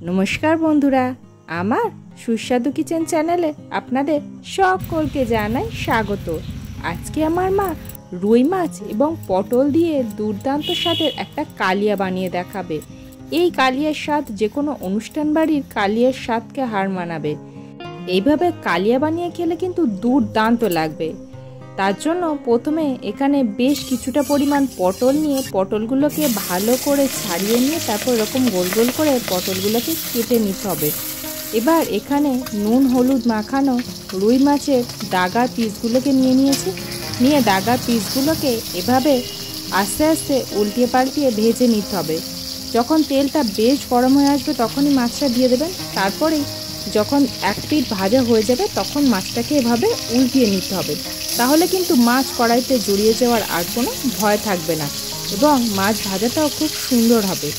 নমস্কার বন্ধুরা, আমার সুস্বাদু কিচেন চ্যানেলে আপনাদের সকলকে জানাই স্বাগত। আজকে আমার মা রুই মাছ এবং পটল দিয়ে দুর্দান্ত স্বাদের একটা কালিয়া বানিয়ে দেখাবে। এই কালিয়ার স্বাদ যে কোনো অনুষ্ঠান বাড়ির কালিয়ার স্বাদকে হার মানাবে। এইভাবে কালিয়া বানিয়ে খেলে কিন্তু দুর্দান্ত লাগবে। তার জন্য প্রথমে এখানে বেশ কিছুটা পরিমাণ পটল নিয়ে পটলগুলোকে ভালো করে ছাড়িয়ে নিয়ে তারপর এরকম গোল গোল করে পটলগুলোকে কেটে নিতে হবে। এবার এখানে নুন হলুদ মাখানো রুই মাছের ডাগার পিসগুলোকে নিয়ে ডাগার পিসগুলোকে এভাবে আস্তে আস্তে উল্টিয়ে পাল্টিয়ে ভেজে নিতে হবে। যখন তেলটা বেশ গরম হয়ে আসবে তখনই মাছটা দিয়ে দেবেন। তারপরেই যখন এক পিঠ ভাজা হয়ে যাবে তখন মাছটাকে এভাবে উল্টিয়ে নিতে হবে। তাহলে কিন্তু মাছ কড়াইতে জড়িয়ে যাওয়ার আর কোনো ভয় থাকবে না এবং মাছ ভাজাটাও খুব সুন্দর হবে।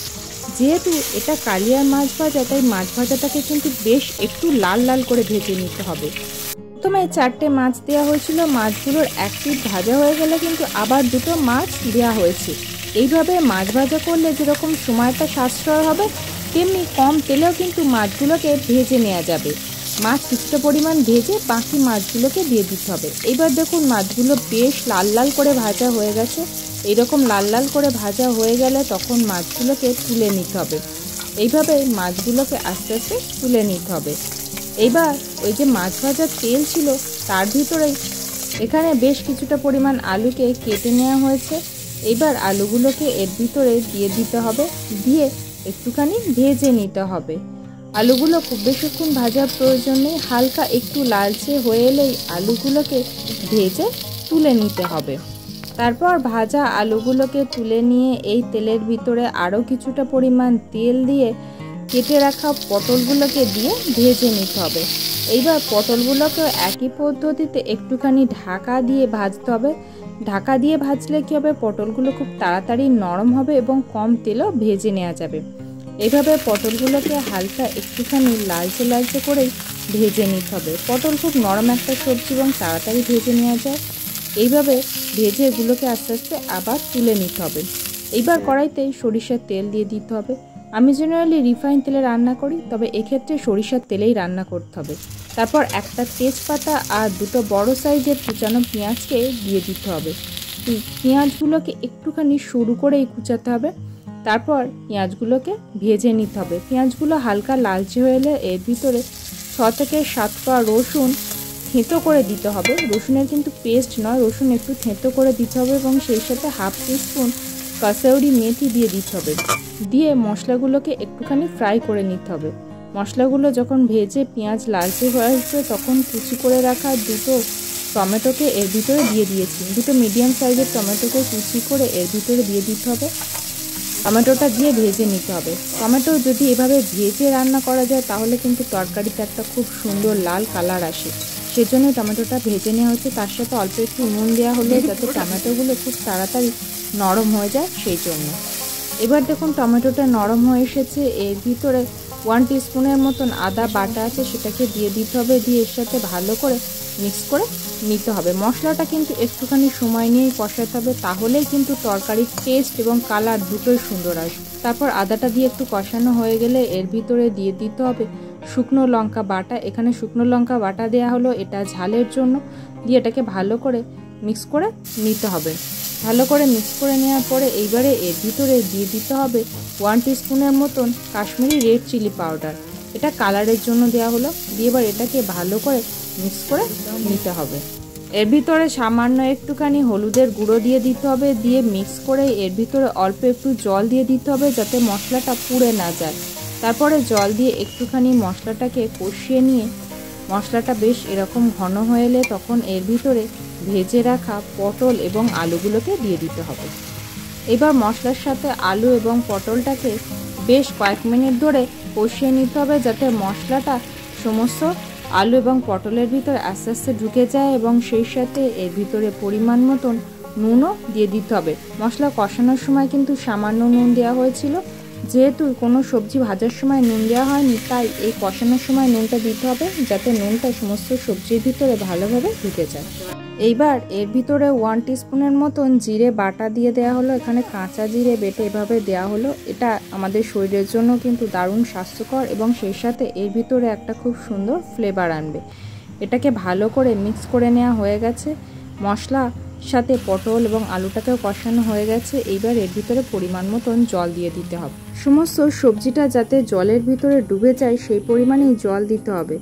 যেহেতু এটা কালিয়ার মাছ ভাজা, তাই মাছ ভাজাটাকে কিন্তু বেশ একটু লাল লাল করে ভেজে নিতে হবে। প্রথমে 4টে মাছ দেওয়া হয়েছিল, মাছগুলোর এক পিঠ ভাজা হয়ে গেলে কিন্তু আবার 2টো মাছ দেওয়া হয়েছে। এইভাবে মাছ ভাজা করলে যেরকম সময়টা সাশ্রয় হবে, তেমনি কম তেলেও কিন্তু মাছগুলোকে ভেজে নেওয়া যাবে। মাছ কিছুটা পরিমাণ ভেজে বাকি মাছগুলোকে দিয়ে দিতে হবে। এইবার দেখুন মাছগুলো বেশ লাল লাল করে ভাজা হয়ে গেছে। এইরকম লাল লাল করে ভাজা হয়ে গেলে তখন মাছগুলোকে তুলে নিতে হবে। এইভাবে মাছগুলোকে আস্তে আস্তে তুলে নিতে হবে। এইবার ওই যে মাছ ভাজার তেল ছিল তার ভিতরেই এখানে বেশ কিছুটা পরিমাণ আলুকে কেটে নেওয়া হয়েছে। এইবার আলুগুলোকে এর ভিতরে দিয়ে দিতে হবে, দিয়ে একটুখানি ভেজে নিতে হবে। আলুগুলো খুব বেশিক্ষণ ভাজার প্রয়োজন নেই, হালকা একটু লালচে হয়ে এলেই আলুগুলোকে ভেজে তুলে নিতে হবে। তারপর ভাজা আলুগুলোকে তুলে নিয়ে এই তেলের ভিতরে আরও কিছুটা পরিমাণ তেল দিয়ে কেটে রাখা পটলগুলোকে দিয়ে ভেজে নিতে হবে। এইবার পটলগুলোকে একই পদ্ধতিতে একটুখানি ঢাকা দিয়ে ভাজতে হবে। ঢাকা দিয়ে ভাজলে কী হবে, পটলগুলো খুব তাড়াতাড়ি নরম হবে এবং কম তেলও ভেজে নেওয়া যাবে। এইভাবে পটলগুলোকে হালকা একটুখানি লালচে লালচে করেই ভেজে নিতে হবে। পটল খুব নরম একটা সবজি এবং তাড়াতাড়ি ভেজে নেওয়া যায়। এইভাবে ভেজে এগুলোকে আস্তে আস্তে আবার তুলে নিতে হবে। এইবার কড়াইতে সরিষার তেল দিয়ে দিতে হবে। আমি জেনারেলি রিফাইন তেলে রান্না করি, তবে এক্ষেত্রে সরিষার তেলেই রান্না করতে হবে। তারপর একটা তেজপাতা আর 2টো বড় সাইজের কুচানো পেঁয়াজকে দিয়ে দিতে হবে। পেঁয়াজগুলোকে একটুখানি সরু করেই কুচাতে হবে। তারপর পেঁয়াজগুলোকে ভেজে নিতে হবে। পেঁয়াজগুলো হালকা লালচে হয়ে এলে এর ভিতরে 6 থেকে 7 কোয়া রসুন থেঁতো করে দিতে হবে। রসুনের কিন্তু পেস্ট নয়, রসুন একটু থেঁতো করে দিতে হবে এবং সেই সাথে হাফ টিস্পুন কাসৌরি মেথি দিয়ে দিতে হবে। দিয়ে মশলাগুলোকে একটুখানি ফ্রাই করে নিতে হবে। মশলাগুলো যখন ভেজে পেঁয়াজ লালচে হয়ে আসবে তখন কুচি করে রাখা 2টো টমেটোকে এর ভিতরে দিয়ে দিয়েছি। 2টো মিডিয়াম সাইজের টমেটোকে কুচি করে এর ভিতরে দিয়ে দিতে হবে। টমেটোটা দিয়ে ভেজে নিতে হবে। টমেটো যদি এভাবে ভেজে রান্না করা যায় তাহলে কিন্তু তরকারিতে একটা খুব সুন্দর লাল কালার আসে। সেজন্য টমেটোটা ভেজে নেওয়া হচ্ছে। তার সাথে অল্প একটু নুন দেওয়া হলে যাতে টমেটোগুলো খুব তাড়াতাড়ি নরম হয়ে যায় সেই জন্য। এবার দেখুন টমেটোটা নরম হয়ে এসেছে। এর ভিতরে 1 টিস্পুনের মতন আদা বাটা আছে, সেটাকে দিয়ে দিতে হবে। দিয়ে এর সাথে ভালো করে মিক্স করে নিতে হবে। মশলাটা কিন্তু একটুখানি সময় নিয়েই কষাতে হবে, তাহলেই কিন্তু তরকারির টেস্ট এবং কালার দুটোই সুন্দর আসবে। তারপর আদাটা দিয়ে একটু কষানো হয়ে গেলে এর ভিতরে দিয়ে দিতে হবে শুকনো লঙ্কা বাটা। এখানে শুকনো লঙ্কা বাটা দেওয়া হলো, এটা ঝালের জন্য। দিয়ে এটাকে ভালো করে মিক্স করে নিতে হবে। ভালো করে মিক্স করে নেওয়ার পরে এইবারে এর ভিতরে দিয়ে দিতে হবে 1 টিস্পুনের মতন কাশ্মীরি রেড চিলি পাউডার। এটা কালারের জন্য দেওয়া হলো। দিয়ে এবার এটাকে ভালো করে মিক্স করে নিতে হবে। এর ভিতরে সামান্য একটুখানি হলুদের গুঁড়ো দিয়ে দিতে হবে। দিয়ে মিক্স করে এর ভিতরে অল্প একটু জল দিয়ে দিতে হবে যাতে মশলাটা পুড়ে না যায়। তারপরে জল দিয়ে একটুখানি মশলাটাকে কষিয়ে নিয়ে মশলাটা বেশ এরকম ঘন হয়ে এলে তখন এর ভিতরে ভেজে রাখা পটল এবং আলুগুলোকে দিয়ে দিতে হবে। এবার মশলার সাথে আলু এবং পটলটাকে বেশ কয়েক মিনিট ধরে কষিয়ে নিতে হবে যাতে মশলাটা সমস্ত আলু এবং পটলের ভিতরে আস্তে আস্তে ঢুকে যায় এবং সেই সাথে এর ভিতরে পরিমাণ মতন নুনও দিয়ে দিতে হবে। মশলা কষানোর সময় কিন্তু সামান্য নুন দেওয়া হয়েছিল। যেহেতু কোনো সবজি ভাজার সময় নুন দেওয়া হয়নি, তাই এই কষানোর সময় নুনটা দিতে হবে যাতে নুনটা সমস্ত সবজির ভিতরে ভালোভাবে ঢুকে যায়। এইবার এর ভিতরে 1 টিস্পুনের মতন জিরে বাটা দিয়ে দেওয়া হলো। এখানে কাঁচা জিরে বেটে এভাবে দেওয়া হলো। এটা আমাদের শরীরের জন্য কিন্তু দারুণ স্বাস্থ্যকর এবং সেই সাথে এর ভিতরে একটা খুব সুন্দর ফ্লেভার আনবে। এটাকে ভালো করে মিক্স করে নেওয়া হয়ে গেছে। মশলা সাথে পটল এবং আলুটাকেও কষানো হয়ে গেছে। এইবার এর ভিতরে পরিমাণ মতন জল দিয়ে দিতে হবে। সমস্ত সবজিটা যাতে জলের ভিতরে ডুবে যায় সেই পরিমাণেই জল দিতে হবে।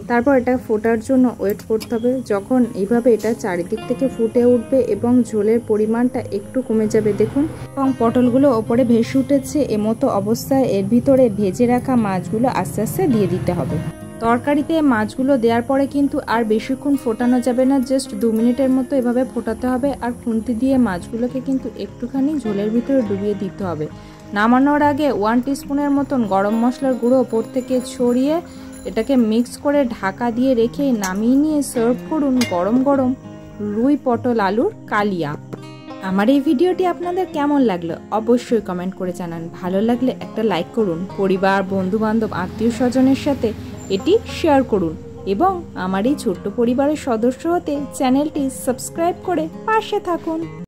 তারপর এটা ফোটার জন্য ওয়েট করতে হবে। যখন এইভাবে এটা চারিদিক থেকে ফুটে উঠবে এবং ঝোলের পরিমাণটা একটু কমে যাবে দেখুন, এবং পটলগুলো ওপরে ভেসে উঠেছে, এমতো অবস্থায় এর ভিতরে ভেজে রাখা মাছগুলো আস্তে আস্তে দিয়ে দিতে হবে। তরকারিতে মাছগুলো দেওয়ার পরে কিন্তু আর বেশিক্ষণ ফোটানো যাবে না, জাস্ট 2 মিনিটের মতো এভাবে ফোটাতে হবে। আর খুন্তি দিয়ে মাছগুলোকে কিন্তু একটুখানি ঝোলের ভিতরে ডুবিয়ে দিতে হবে। নামানোর আগে 1 টিস্পুনের মতন গরম মশলার গুঁড়ো ওপর থেকে ছড়িয়ে এটাকে মিক্স করে ঢাকা দিয়ে রেখে নামিয়ে নিয়ে সার্ভ করুন গরম গরম রুই পটল আলুর কালিয়া। আমার এই ভিডিওটি আপনাদের কেমন লাগলো অবশ্যই কমেন্ট করে জানান। ভালো লাগলে একটা লাইক করুন, পরিবার, বন্ধুবান্ধব, আত্মীয় স্বজনের সাথে এটি শেয়ার করুন এবং আমার এই ছোট্ট পরিবারের সদস্য হতে চ্যানেলটি সাবস্ক্রাইব করে পাশে থাকুন।